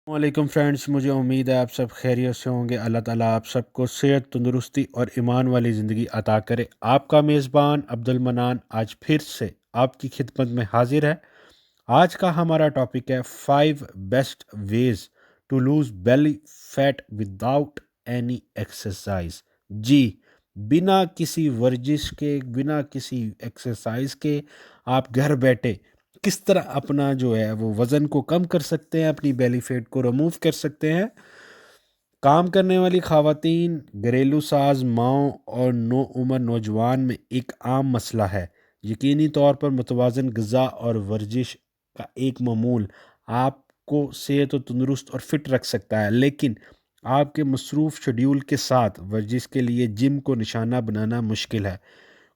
वालेकुम फ्रेंड्स, मुझे उम्मीद है आप सब खैरियत से होंगे। अल्लाह ताला आप सबको सेहत, तंदुरुस्ती और ईमान वाली ज़िंदगी अता करे। आपका मेज़बान अब्दुल मनान आज फिर से आपकी खिदमत में हाजिर है। आज का हमारा टॉपिक है 5 best ways to lose belly fat without any exercise. जी, बिना किसी वर्जिश के, बिना किसी एक्सरसाइज के आप घर बैठे किस तरह अपना जो है वो वज़न को कम कर सकते हैं, अपनी बेली फैट को रिमूव कर सकते हैं। काम करने वाली ख़वातीन, घरेलू साज, माओं और नो उम्र नौजवान में एक आम मसला है। यकीनी तौर पर मुतवाज़न ग़िज़ा और वर्जिश का एक मामूल आपको सेहत और तंदुरुस्त और फिट रख सकता है, लेकिन आपके मसरूफ़ शेड्यूल के साथ वर्जिश के लिए जिम को निशाना बनाना मुश्किल है।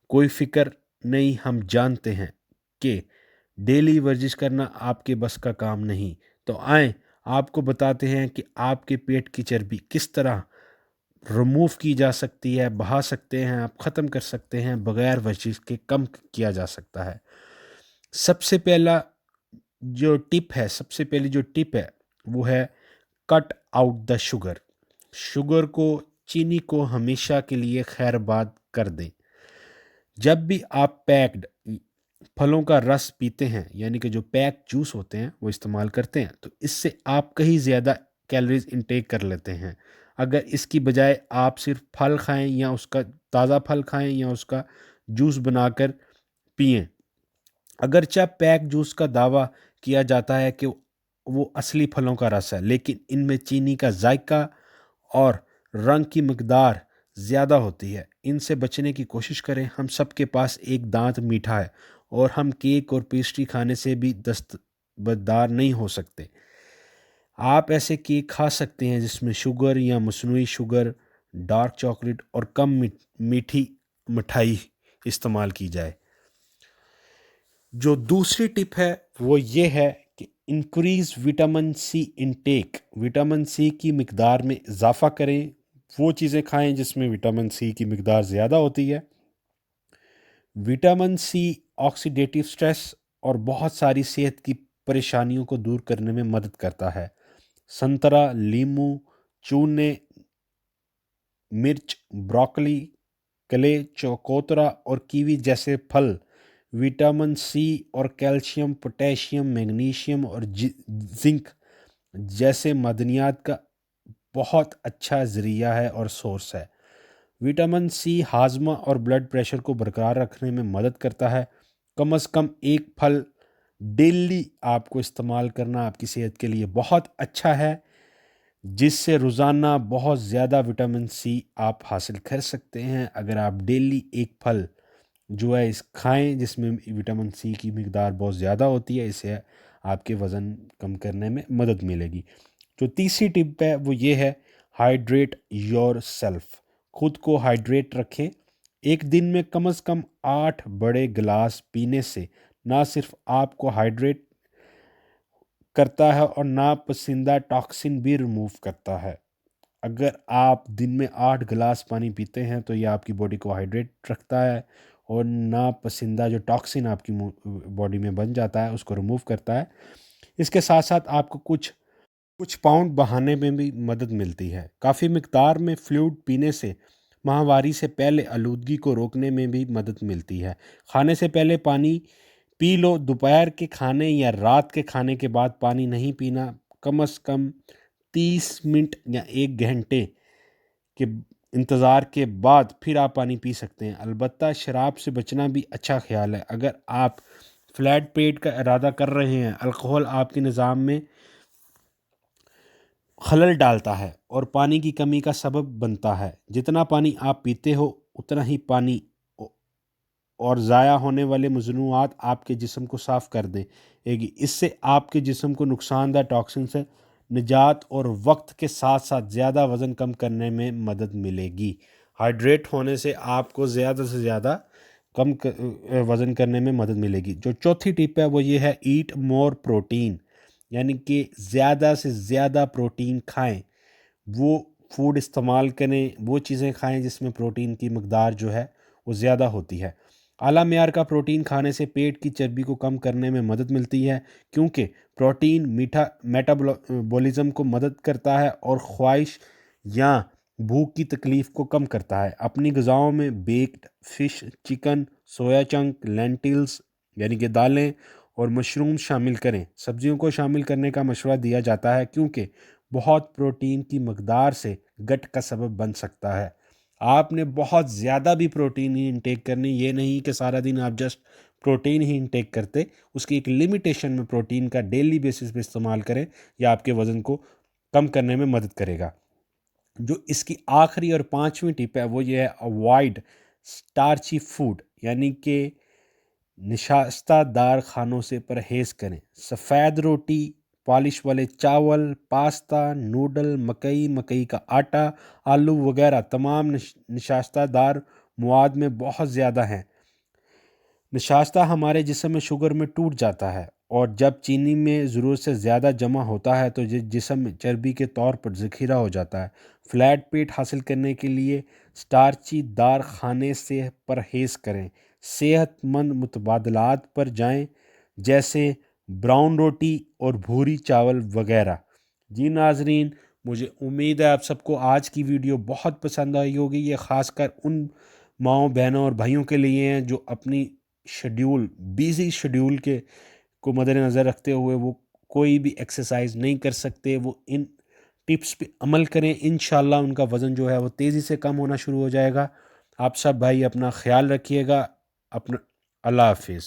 कोई फ़िक्र नहीं, हम जानते हैं कि डेली वर्जिश करना आपके बस का काम नहीं। तो आएँ आपको बताते हैं कि आपके पेट की चर्बी किस तरह रिमूव की जा सकती है, बहा सकते हैं, आप ख़त्म कर सकते हैं, बग़ैर वर्जिश के कम किया जा सकता है। सबसे पहला सबसे पहली जो टिप है वो है cut out the sugar. Sugar को, चीनी को हमेशा के लिए खैरबाद कर दें। जब भी आप पैक्ड फलों का रस पीते हैं, यानी कि जो पैक जूस होते हैं वो इस्तेमाल करते हैं, तो इससे आप कहीं ज़्यादा कैलोरीज इंटेक कर लेते हैं। अगर इसकी बजाय आप सिर्फ फल खाएं या उसका ताज़ा फल खाएं या उसका जूस बनाकर पिएं। अगरचे पैक जूस का दावा किया जाता है कि वो असली फलों का रस है, लेकिन इनमें चीनी का जायका और रंग की मकदार ज़्यादा होती है। इनसे बचने की कोशिश करें। हम सब के पास एक दांत मीठा है और हम केक और पेस्ट्री खाने से भी दस्तबरदार नहीं हो सकते। आप ऐसे केक खा सकते हैं जिसमें शुगर या मसनूई शुगर, डार्क चॉकलेट और कम मीठी मिठाई इस्तेमाल की जाए। जो दूसरी टिप है वो ये है कि increase vitamin C intake. Vitamin C की मिकदार में इजाफा करें। वो चीज़ें खाएं जिसमें विटामिन सी की मिकदार ज़्यादा होती है। विटामिन सी ऑक्सीडेटिव स्ट्रेस और बहुत सारी सेहत की परेशानियों को दूर करने में मदद करता है। संतरा, लीमू, चूने, मिर्च, ब्रोकली, कले, चकोतरा और कीवी जैसे फल विटामिन सी और कैल्शियम, पोटेशियम, मैग्नीशियम और जिंक जैसे मदनियात का बहुत अच्छा ज़रिया है और सोर्स है। विटामिन सी हाजमा और ब्लड प्रेशर को बरकरार रखने में मदद करता है। कम से कम एक फल डेली आपको इस्तेमाल करना आपकी सेहत के लिए बहुत अच्छा है, जिससे रोज़ाना बहुत ज़्यादा विटामिन सी आप हासिल कर सकते हैं। अगर आप डेली एक फल जो है इस खाएं जिसमें विटामिन सी की मिकदार बहुत ज़्यादा होती है, इससे आपके वज़न कम करने में मदद मिलेगी। जो तीसरी टिप है वो ये है, हाइड्रेट योर सेल्फ। खुद को हाइड्रेट रखें। एक दिन में कम से कम 8 बड़े गिलास पीने से ना सिर्फ आपको हाइड्रेट करता है और नापसंदीदा टॉक्सिन भी रिमूव करता है। अगर आप दिन में 8 गिलास पानी पीते हैं तो ये आपकी बॉडी को हाइड्रेट रखता है और नापसंदीदा जो टॉक्सिन आपकी बॉडी में बन जाता है उसको रिमूव करता है। इसके साथ साथ आपको कुछ कुछ पाउंड बहाने में भी मदद मिलती है। काफ़ी मिकदार में फ्लूइड पीने से माहवारी से पहले आलूदगी को रोकने में भी मदद मिलती है। खाने से पहले पानी पी लो। दोपहर के खाने या रात के खाने के बाद पानी नहीं पीना। कम से कम 30 मिनट या 1 घंटे के इंतज़ार के बाद फिर आप पानी पी सकते हैं। अलबत्ता शराब से बचना भी अच्छा ख्याल है। अगर आप फ्लैट पेट का इरादा कर रहे हैं, अल्कोहल आपके निज़ाम में खलल डालता है और पानी की कमी का सबब बनता है। जितना पानी आप पीते हो उतना ही पानी और ज़ाया होने वाले मज़नूआत आपके जिस्म को साफ़ कर देगी। इससे आपके जिस्म को नुकसानदार टॉक्सिन से निजात और वक्त के साथ साथ ज़्यादा वज़न कम करने में मदद मिलेगी। हाइड्रेट होने से आपको ज़्यादा से ज़्यादा कम वज़न करने में मदद मिलेगी। जो चौथी टिप है वो ये है, ईट मोर प्रोटीन। यानी कि ज़्यादा से ज़्यादा प्रोटीन खाएं। वो फूड इस्तेमाल करें, वो चीज़ें खाएं जिसमें प्रोटीन की मकदार जो है वो ज़्यादा होती है। اعلیٰ معیار کا پروٹین کھانے سے پیٹ کی چربی کو کم کرنے میں مدد ملتی ہے، کیونکہ پروٹین میٹابولزم کو مدد کرتا ہے اور خواہش یا بھوک کی تکلیف کو کم کرتا ہے۔ اپنی غذاؤں میں بیکڈ فش، چکن، سویا چنک، لینٹلز یعنی کہ دالیں اور مشروم شامل کریں۔ سبزیوں کو شامل کرنے کا مشورہ دیا جاتا ہے کیونکہ بہت پروٹین کی مقدار سے گٹ کا سبب بن سکتا ہے۔ آپ نے بہت زیادہ بھی پروٹین ہی انٹیک کرنی، یہ نہیں کہ سارا دن آپ جسٹ پروٹین ہی انٹیک کرتے، اس کی ایک لمیٹیشن میں پروٹین کا ڈیلی بیسس پہ استعمال کریں، یا آپ کے وزن کو کم کرنے میں مدد کرے گا۔ جو اس کی آخری اور 5ویں ٹپ ہے وہ یہ ہے اوائڈ سٹارچی فوڈ، یعنی کہ نشاستہ دار کھانوں سے پرہیز کریں۔ سفید روٹی، پالش والے چاول، پاستا، نوڈل، مکئی کا آٹا، آلو وغیرہ تمام نشاستہ دار مواد میں بہت زیادہ ہیں۔ نشاستہ ہمارے جسم میں شوگر میں ٹوٹ جاتا ہے، اور جب چینی میں ضرورت سے زیادہ جمع ہوتا ہے تو جسم میں چربی کے طور پر ذخیرہ ہو جاتا ہے۔ فلیٹ پیٹ حاصل کرنے کے لیے سٹارچی دار کھانے سے پرہیز کریں۔ صحت مند متبادلات پر جائیں، جیسے براؤن روٹی اور بھوری چاول وغیرہ۔ جی ناظرین، مجھے امید ہے آپ سب کو آج کی ویڈیو بہت پسند آئی ہوگی۔ یہ خاص کر ان ماؤں، بہنوں اور بھائیوں کے لیے ہیں جو اپنی بیزی شیڈیول کے کو مد نظر رکھتے ہوئے وہ کوئی بھی ایکسرسائز نہیں کر سکتے۔ وہ ان ٹپس پہ عمل کریں، انشاءاللہ ان کا وزن جو ہے وہ تیزی سے کم ہونا شروع ہو جائے گا۔ آپ سب بھائی اپنا خیال رکھیے گا، اپنا اللہ حافظ۔